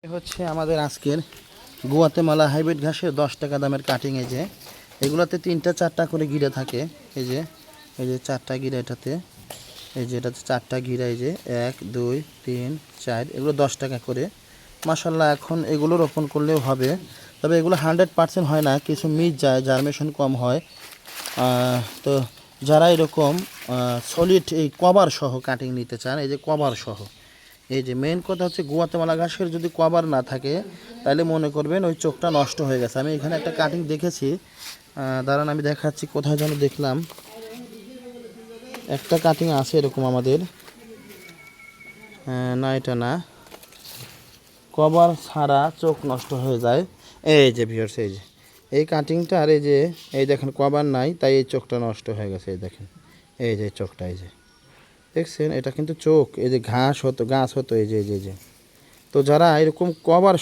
হচ্ছে আমাদের আজকের গুয়াতেমালা হাইব্রিড ঘাসের 10 টাকা দামের কাটিং। এই যে এগুলাতে 3টা 4টা করে গিরা থাকে। এই যে 4টা গিরা এটাতে, এই যে এটাতে 4টা গিরা। এই যে 1 2 3 4, এগুলো 10 টাকা করে। মাশাল্লাহ, এখন এগুলো রোপণ করলেও হবে, তবে এগুলো 100% হয় না, কিছু মিস যায়, জার্মেশন কম হয়। তো যারা এরকম সলিড এই কভার সহ কাটিং নিতে চান, এই যে কভার সহ, এই যে মেইন কথা হচ্ছে গুয়াতেমালা ঘাসের যদি কভার না থাকে তাহলে মনে করবেন ওই চোখটা নষ্ট হয়ে গেছে। আমি এখানে একটা কাটিং দেখেছি, দাঁড়ান আমি দেখাচ্ছি, কোথায় যেন দেখলাম একটা কাটিং আছে এরকম আমাদের। না, এটা না, কভার ছাড়া চোখ নষ্ট হয়ে যায়। এই যে ভিউয়ার্স, এই যে এই কাটিংটা, আর এই যে এই দেখেন কভার নাই, তাই এই চোখটা নষ্ট হয়ে গেছে। এই দেখেন, এই যে চোখটা, এই যে দেখছেন, এটা কিন্তু চোখ, এই যে গাছ হতো, এই যে এই যে এই যে। তো যারা এরকম কভার,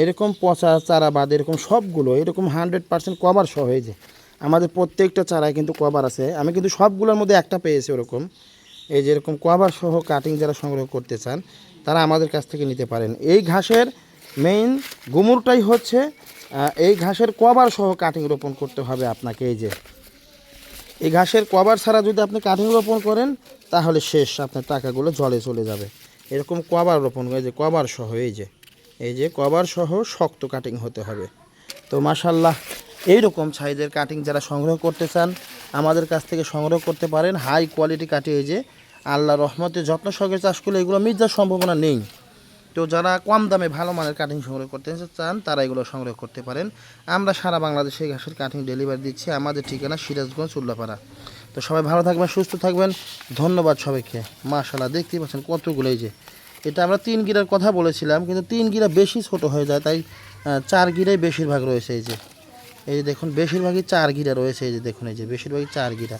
এরকম পচা চারা বাদ এরকম সবগুলো এরকম 100% কভার সহ, এই যে আমাদের প্রত্যেকটা চারায় কিন্তু কভার আছে, আমি কিন্তু সবগুলোর মধ্যে একটা পেয়েছি ওরকম। এই যে এরকম কভার সহ কাটিং যারা সংগ্রহ করতে চান তারা আমাদের কাছ থেকে নিতে পারেন। এই ঘাসের মেইন গুমুরটাই হচ্ছে এই ঘাসের কভার সহ কাটিং রোপণ করতে হবে আপনাকে। এই যে এই ঘাসের কভার ছাড়া যদি আপনি কাটিং রোপণ করেন তাহলে শেষ, আপনার টাকাগুলো জলে চলে যাবে। এরকম কভার রোপণ করে, যে কভার সহ, এই যে কভার সহ শক্ত কাটিং হতে হবে। তো মাশাল্লাহ, এইরকম সাইজের কাটিং যারা সংগ্রহ করতে চান আমাদের কাছ থেকে সংগ্রহ করতে পারেন। হাই কোয়ালিটি কাটিং, এই যে আল্লাহ রহমতে যত্ন সহকারে চাষ করলে এগুলো মিস যাওয়ার সম্ভাবনা নেই। তো যারা কম দামে ভালো মানের কাটিং সংগ্রহ করতে চান তারা এগুলো সংগ্রহ করতে পারেন। আমরা সারা বাংলাদেশে ঘাসের কাটিং ডেলিভারি দিচ্ছি। আমাদের ঠিকানা সিরাজগঞ্জ উল্লাপাড়া। তো সবাই ভালো থাকবেন, সুস্থ থাকবেন, ধন্যবাদ সবাইকে। মাশাআল্লাহ, দেখতেই পাচ্ছেন কতগুলো। এই যে এটা আমরা 3 গিরার কথা বলেছিলাম, কিন্তু 3 গিরা বেশি ছোট হয়ে যায়, তাই 4 গিরাই বেশিরভাগ রয়েছে। এই যে দেখুন, বেশিরভাগই 4 গিরা রয়েছে। এই যে দেখুন, এই যে বেশিরভাগই 4 গিরা।